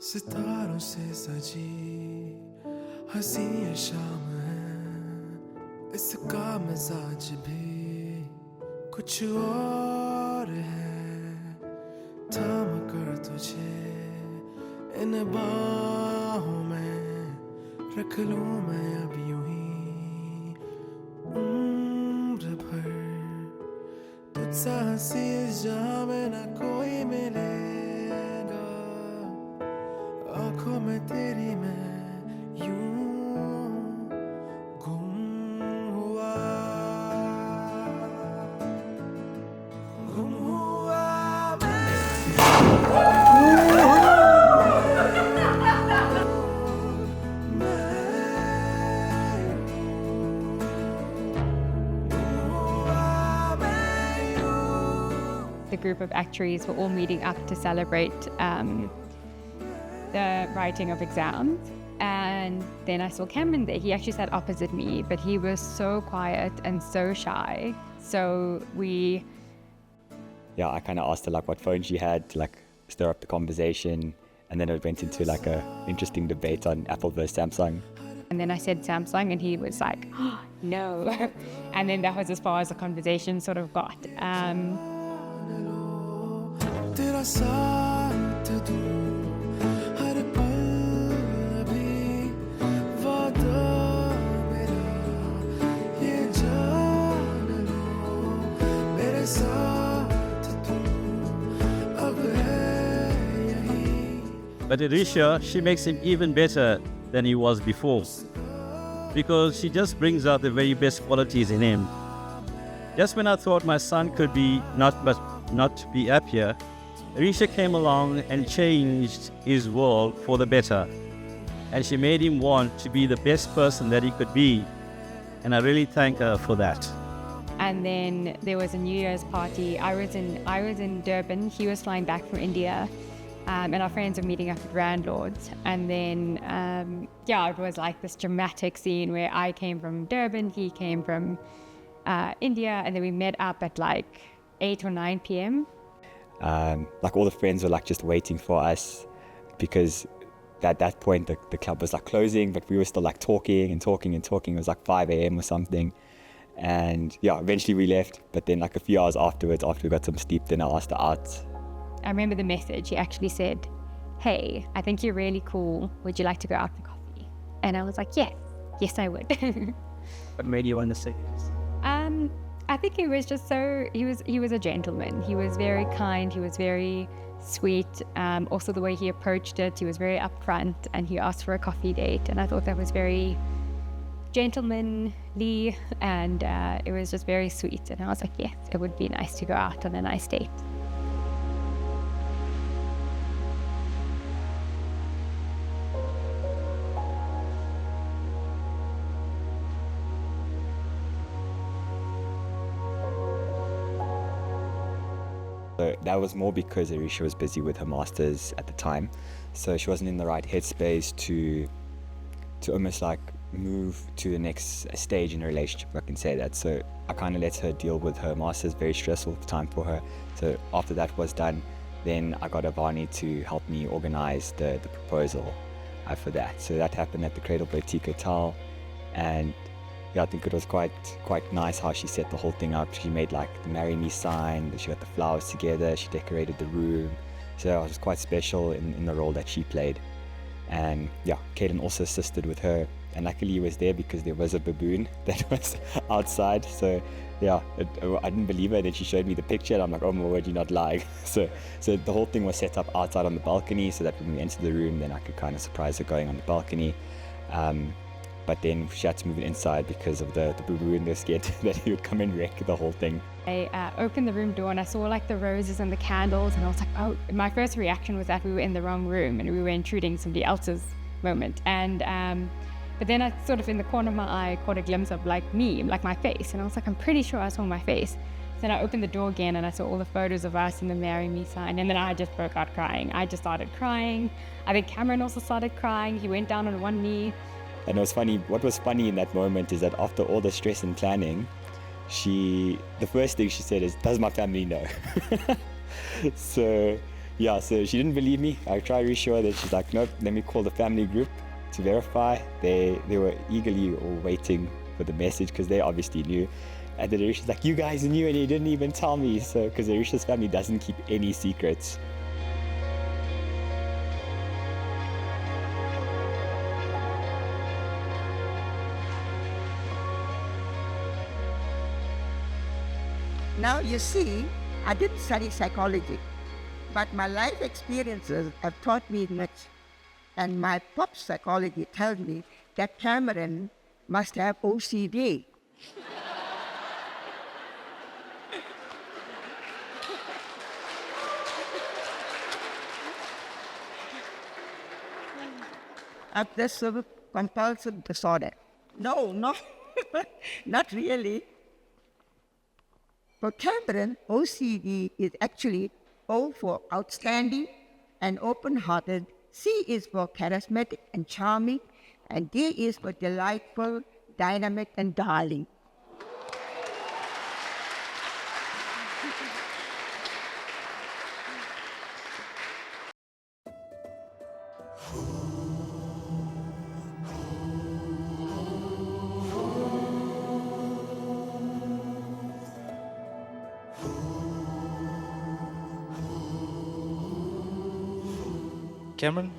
सितारों से सजी हंसी ये शाम है, इसका मिजाज भी कुछ और है। थाम कर तुझे इन बाहों में रख लूं मैं अब यूं ही उम्र भर। तुझसा हंसी जहां में न कोई मिलेगा, आंखों में तेरी मैं यूं गुम हुआ The group of actuaries were all meeting up to celebrate the writing of exams. And then I saw Cameron there. He actually sat opposite me, but he was so quiet and so shy. So I kind of asked her like what phone she had to like stir up the conversation, and then it went into like a interesting debate on Apple versus Samsung. And then I said Samsung, and he was like, oh, no. And then that was as far as the conversation sort of got. तेरा साथ दूं हर पल अभी, वादा मेरा ये जान लो, मेरे साथ तुम अब है यही। But Arisha, she makes him even better than he was before, because she just brings out the very best qualities in him. Just when I thought my son could be not be happier, Arisha came along and changed his world for the better. And she made him want to be the best person that he could be. And I really thank her for that. And then there was a New Year's party. I was in Durban. He was flying back from India. And our friends were meeting up at Randlords. And then, it was like this dramatic scene where I came from Durban, he came from India, and then we met up at like 8 or 9 p.m. Like all the friends were like just waiting for us, because at that point the club was like closing, but we were still like talking. It was like 5 a.m. or something. And eventually we left. But then like a few hours afterwards, after we got some sleep, then I asked her out. I remember the message. He actually said, hey, I think you're really cool. Would you like to go out for coffee? And I was like, yes, I would. What made you want to say this? I think he was just he was a gentleman. He was very kind. He was very sweet. Also the way he approached it, he was very upfront, and he asked for a coffee date. And I thought that was very gentlemanly, and it was just very sweet. And I was like, yes, it would be nice to go out on a nice date. So that was more because Arisha was busy with her masters at the time, so she wasn't in the right headspace to almost like move to the next stage in a relationship, if I can say that. So I kind of let her deal with her masters, very stressful time for her. So after that was done, then I got Avani to help me organize the proposal for that. So that happened at the Cradle Boutique Hotel, and I think it was quite nice how she set the whole thing up. She made like the Marry Me sign, she got the flowers together, she decorated the room. So it was quite special in the role that she played. And Kaden also assisted with her. And luckily he was there because there was a baboon that was outside. So I didn't believe her. Then she showed me the picture and I'm like, oh my word, you're not lying. So the whole thing was set up outside on the balcony, so that when we entered the room, then I could kind of surprise her going on the balcony. But then she had to move it inside because of the baboon. They're scared that he would come and wreck the whole thing. I opened the room door and I saw like the roses and the candles, and I was like, oh, my first reaction was that we were in the wrong room and we were intruding somebody else's moment. And but then I sort of in the corner of my eye caught a glimpse of like me, like my face, and I was like, I'm pretty sure I saw my face. Then I opened the door again and I saw all the photos of us and the Marry Me sign, and then I just broke out crying. I just started crying. I think Cameron also started crying. He went down on one knee. And it was funny, what was funny in that moment is that after all the stress and planning, the first thing she said is, does my family know? So Yeah, so she didn't believe me. I tried to reassure her that she's like, nope, let me call the family group to verify. They were eagerly waiting for the message because they obviously knew. And then Arisha's like, you guys knew and you didn't even tell me. So, because Arisha's family doesn't keep any secrets. Now, you see, I didn't study psychology, but my life experiences have taught me much. And my pop psychology tells me that Cameron must have OCD. Obsessive compulsive disorder. No, not really. For Cameron, OCD is actually O for outstanding and open-hearted, C is for charismatic and charming, and D is for delightful, dynamic, and darling. Cameron?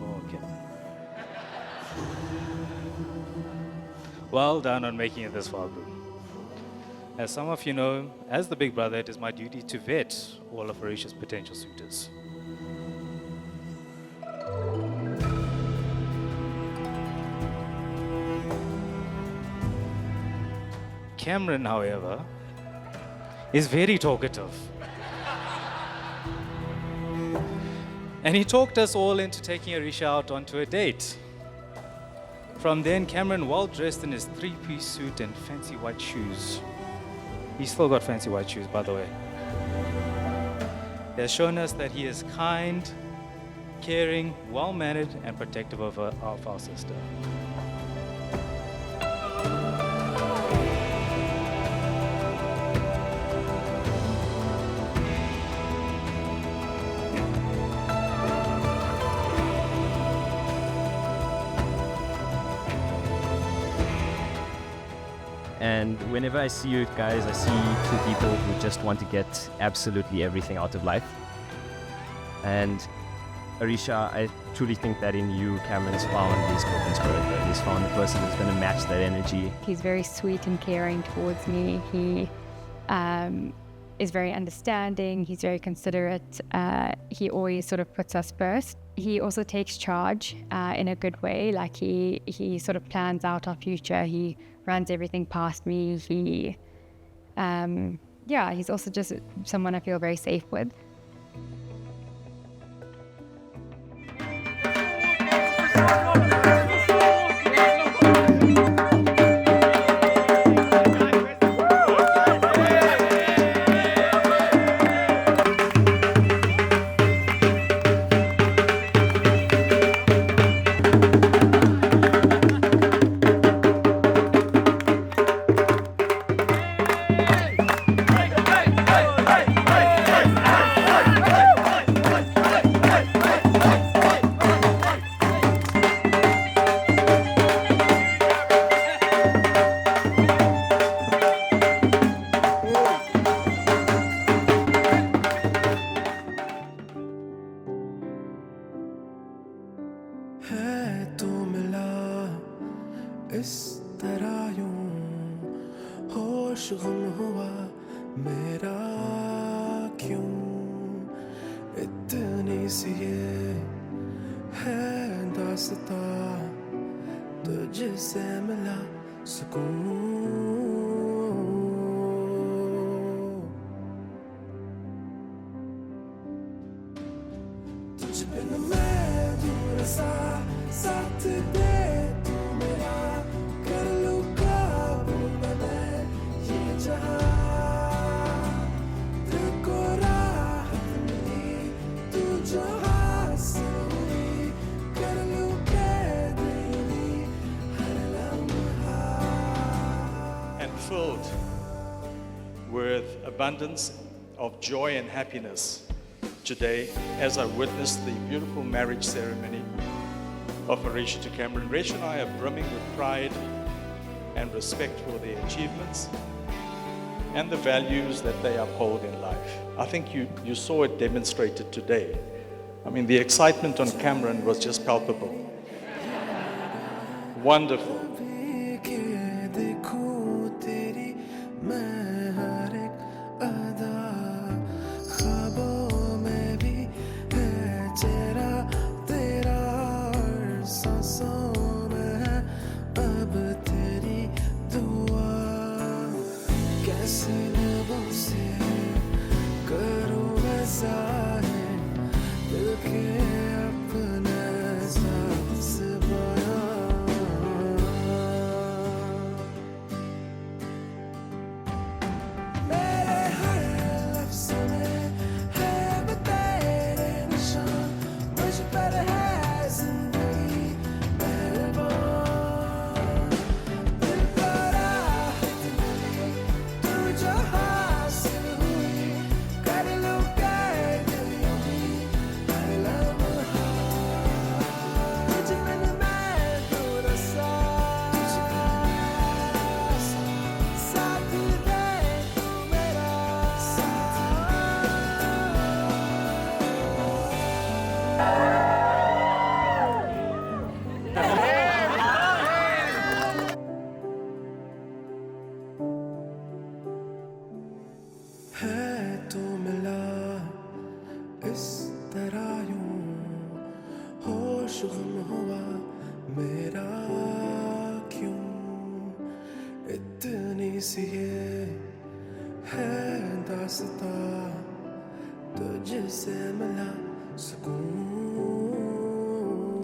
Oh, Cameron. Well done on making it this far, bro. As some of you know, as the big brother, it is my duty to vet all of Arisha's potential suitors. Cameron, however, is very talkative. And he talked us all into taking Arisha out onto a date. From then, Cameron, well dressed in his three-piece suit and fancy white shoes. He's still got fancy white shoes, by the way. He has shown us that he is kind, caring, well-mannered, and protective of our sister. And whenever I see you guys, I see two people who just want to get absolutely everything out of life. And Arisha, I truly think that in you, Cameron's found his corporate spirit. He's found the person who's going to match that energy. He's very sweet and caring towards me. He is very understanding. He's very considerate. He always sort of puts us first. He also takes charge in a good way. Like he sort of plans out our future. He runs everything past me. He's also just someone I feel very safe with. है तू मिला इस तरह यूं होश गुम हुआ मेरा क्यों इतनी सी ये है दास्ता तुझसे मिला सुकून तुझ बिन मैं दूर सा साथ दे तू मेरा कर लूं काबू मैं ये जहां दिल को राहत मिली तू जहां से हुई कर लूं कैद यूं हर लम्हा and filled with abundance of joy and happiness today as I witnessed the beautiful marriage ceremony of Arisha to Cameron. Arisha and I are brimming with pride and respect for their achievements and the values that they uphold in life. I think you saw it demonstrated today. I mean, the excitement on Cameron was just palpable. Wonderful.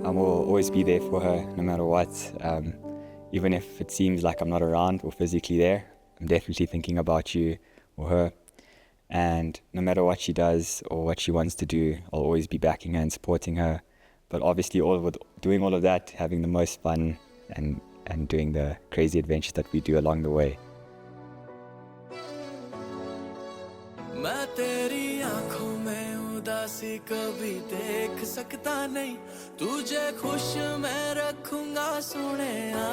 I will always be there for her no matter what. Even if it seems like I'm not around or physically there, I'm definitely thinking about you or her. And no matter what she does or what she wants to do, I'll always be backing her and supporting her. But obviously doing all of that, having the most fun and doing the crazy adventures that we do along the way. मैं तेरी आंखों में उदासी कभी देख सकता नहीं, तुझे खुश मैं रखूंगा सोनिया।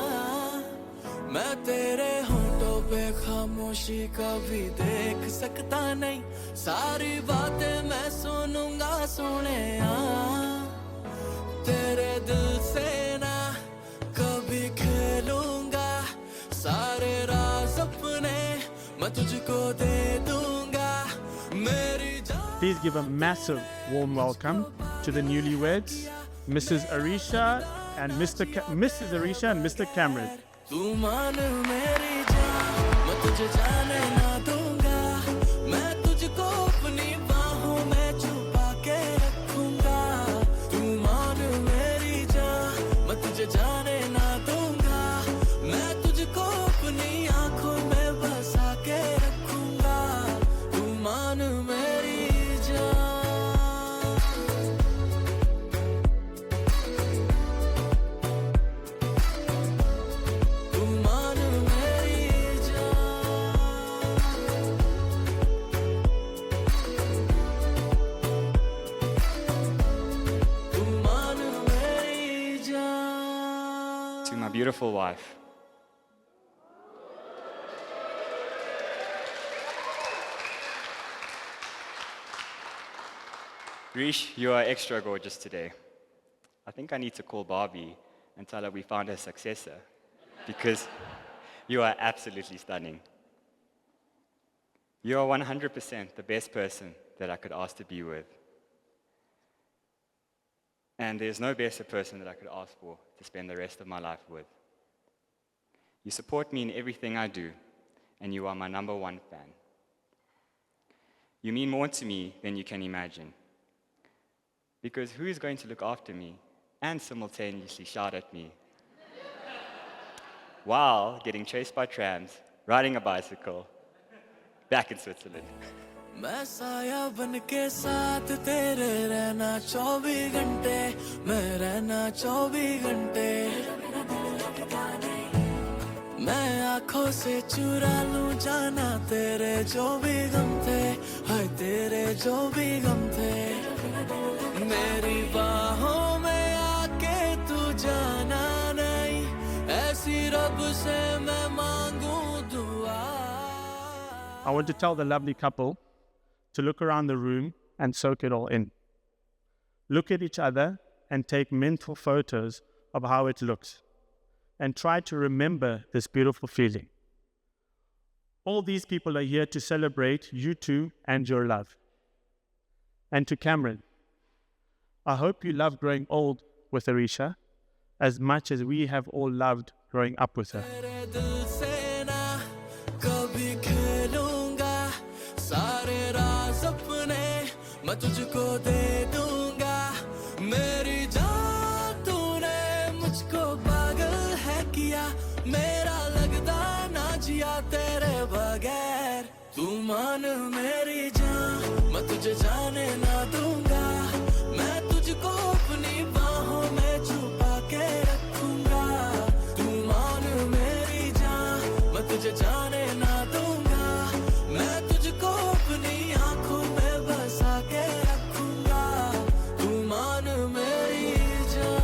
मैं तेरे होठों पे खामोशी कभी देख सकता नहीं, सारी बातें मैं सुनूंगा सोनिया। तेरे दिल से ना कभी खेलूंगा, सारे राज अपने मैं तुझको दे दूंगा। Please give a massive warm welcome to the newlyweds, Mrs. Arisha and Mrs. Arisha and Mr. Cameron. तू मान मेरी जान, मैं तुझे जाने ना दूंगा, मैं तुझको अपनी बाहों में छुपा के रखूंगा। तू मान मेरी जान, मैं तुझे जाने ना दूंगा, मैं तुझको अपनी आंखों में बसा के रखूंगा। तू मान मेरी Beautiful wife. Rish, you are extra gorgeous today. I think I need to call Barbie and tell her we found her successor, because you are absolutely stunning. You are 100% the best person that I could ask to be with. And there's no better person that I could ask for to spend the rest of my life with. You support me in everything I do, and you are my #1 fan. You mean more to me than you can imagine. Because who is going to look after me and simultaneously shout at me while getting chased by trams, riding a bicycle, back in Switzerland? मैं साया बन के साथ तेरे रहना 24 घंटे, मैं रहना 24 घंटे। मैं आंखों से चुरा लूं जाना तेरे जो भी गम थे हाय तेरे जो भी गम थे मेरी बाहों में आके तू जाना नहीं ऐसी रब से मैं मांगू दुआ I want to tell the lovely couple to look around the room and soak it all in. Look at each other and take mental photos of how it looks. And try to remember this beautiful feeling. All these people are here to celebrate you two and your love. And to Cameron, I hope you love growing old with Arisha as much as we have all loved growing up with her. मैं तुझको दे दूंगा मेरी जान तूने मुझको पागल है किया मेरा लगदा ना जिया तेरे बगैर तू मान मेरी जान मैं तुझे जाने ना दूंगा मैं तुझको अपनी बाहों में छुपा के रखूंगा तू मान मेरी जान मैं तुझे जाने ना दूंगा मैं तुझको अपनी आंखों में बसा के रखूंगा तू मान मेरी जान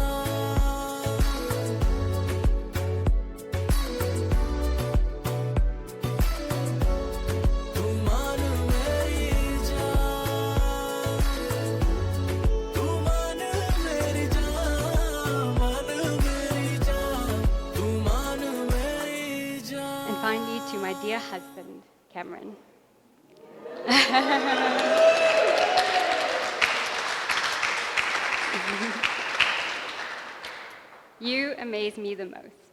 तू मान मेरी जान तू मान मेरी जान मान मेरी जान तू मान मेरी जान And finally, to my dear husband, Cameron. You amaze me the most.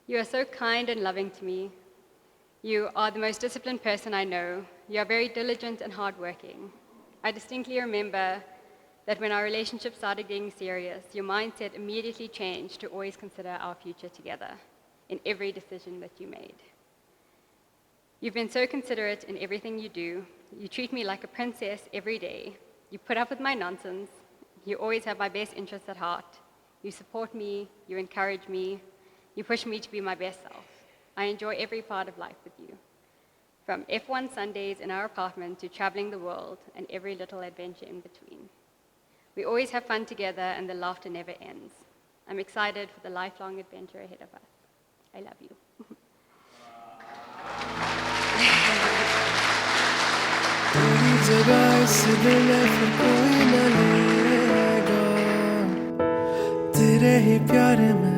You are so kind and loving to me. You are the most disciplined person I know. You are very diligent and hardworking. I distinctly remember that when our relationship started getting serious, your mindset immediately changed to always consider our future together in every decision that you made. You've been so considerate in everything you do. You treat me like a princess every day. You put up with my nonsense. You always have my best interests at heart. You support me. You encourage me. You push me to be my best self. I enjoy every part of life with you. From F1 Sundays in our apartment to traveling the world and every little adventure in between. We always have fun together and the laughter never ends. I'm excited for the lifelong adventure ahead of us. I love you. तेरी जगह इस दिल में फिर कोई न लेगा तेरे ही प्यार में